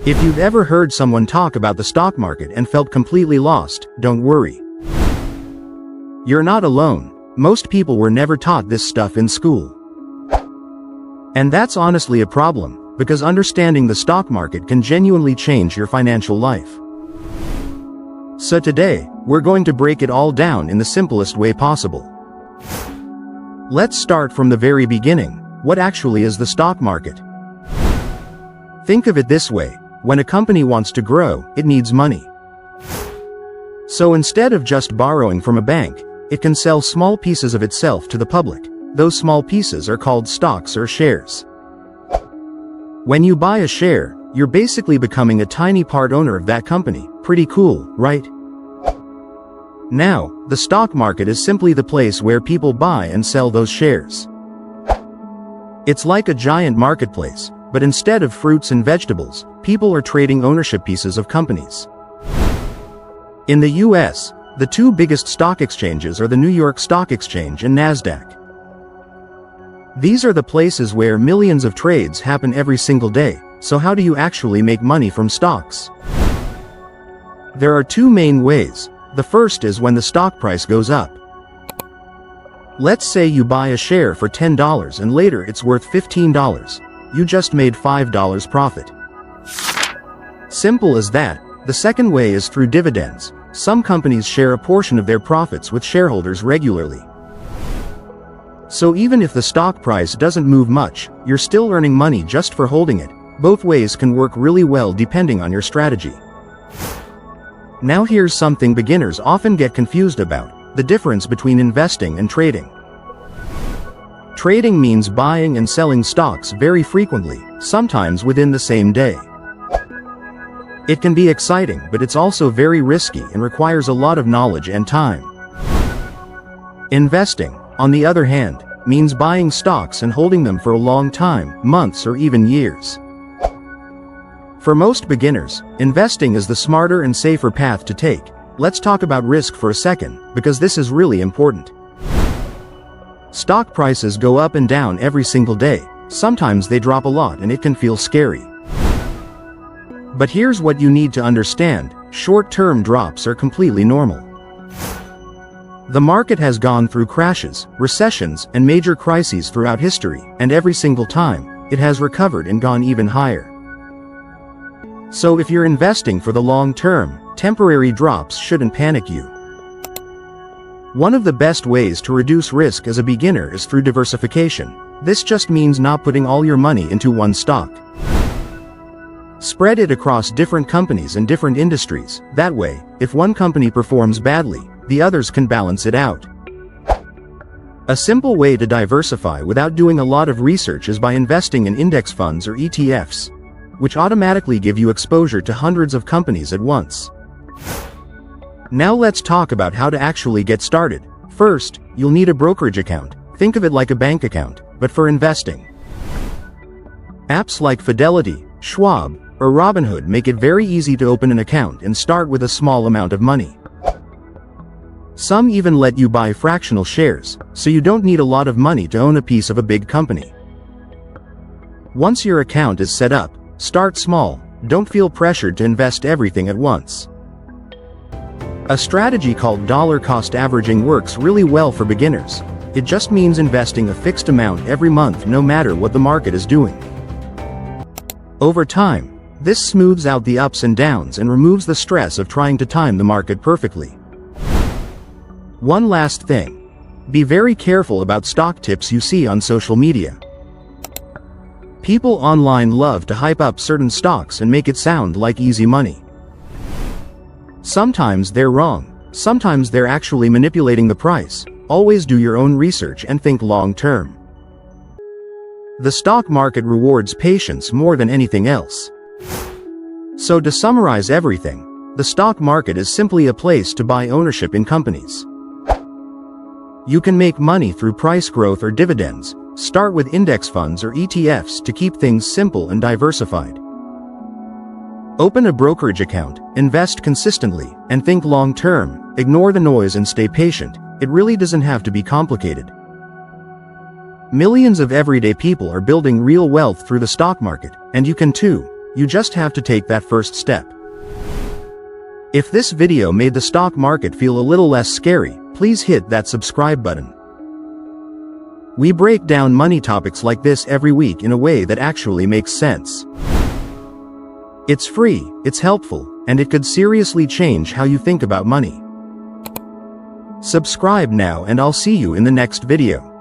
If you've ever heard someone talk about the stock market and felt completely lost, don't worry. You're not alone. Most people were never taught this stuff in school. And that's honestly a problem, because understanding the stock market can genuinely change your financial life. So today, we're going to break it all down in the simplest way possible. Let's start from the very beginning. What actually is the stock market? Think of it this way. When a company wants to grow, it needs money. So instead of just borrowing from a bank, it can sell small pieces of itself to the public. Those small pieces are called stocks or shares. When you buy a share, you're basically becoming a tiny part owner of that company. Pretty cool, right? Now, the stock market is simply the place where people buy and sell those shares. It's like a giant marketplace, but instead of fruits and vegetables, people are trading ownership pieces of companies. In the US, the two biggest stock exchanges are the New York Stock Exchange and NASDAQ. These are the places where millions of trades happen every single day. So how do you actually make money from stocks? There are two main ways. The first is when the stock price goes up. Let's say you buy a share for $10 and later it's worth $15. You just made $5 profit. Simple as that. The second way is through dividends. Some companies share a portion of their profits with shareholders regularly. So even if the stock price doesn't move much, you're still earning money just for holding it. Both ways can work really well depending on your strategy. Now here's something beginners often get confused about: the difference between investing and trading. Trading means buying and selling stocks very frequently, sometimes within the same day. It can be exciting, but it's also very risky and requires a lot of knowledge and time. Investing, on the other hand, means buying stocks and holding them for a long time, months or even years. For most beginners, investing is the smarter and safer path to take. Let's talk about risk for a second, because this is really important. Stock prices go up and down every single day. Sometimes they drop a lot and it can feel scary. But here's what you need to understand: short-term drops are completely normal. The market has gone through crashes, recessions, and major crises throughout history, and every single time, it has recovered and gone even higher. So if you're investing for the long term, temporary drops shouldn't panic you. One of the best ways to reduce risk as a beginner is through diversification. This just means not putting all your money into one stock. Spread it across different companies and different industries. That way, if one company performs badly, the others can balance it out. A simple way to diversify without doing a lot of research is by investing in index funds or ETFs, which automatically give you exposure to hundreds of companies at once. Now let's talk about how to actually get started. First, you'll need a brokerage account. Think of it like a bank account, but for investing. Apps like Fidelity, Schwab, or Robinhood make it very easy to open an account and start with a small amount of money. Some even let you buy fractional shares, so you don't need a lot of money to own a piece of a big company. Once your account is set up, start small. Don't feel pressured to invest everything at once. A strategy called dollar cost averaging works really well for beginners. It just means investing a fixed amount every month no matter what the market is doing. Over time, this smooths out the ups and downs and removes the stress of trying to time the market perfectly. One last thing. Be very careful about stock tips you see on social media. People online love to hype up certain stocks and make it sound like easy money. Sometimes they're wrong. Sometimes they're actually manipulating the price. Always do your own research and think long term. The stock market rewards patience more than anything else. So to summarize everything, the stock market is simply a place to buy ownership in companies. You can make money through price growth or dividends. Start with index funds or ETFs to keep things simple and diversified. Open a brokerage account, invest consistently, and think long term. Ignore the noise and stay patient. It really doesn't have to be complicated. Millions of everyday people are building real wealth through the stock market, and you can too. you just have to take that first step. If this video made the stock market feel a little less scary, please hit that subscribe button. We break down money topics like this every week in a way that actually makes sense. It's free, it's helpful, and it could seriously change how you think about money. Subscribe now and I'll see you in the next video.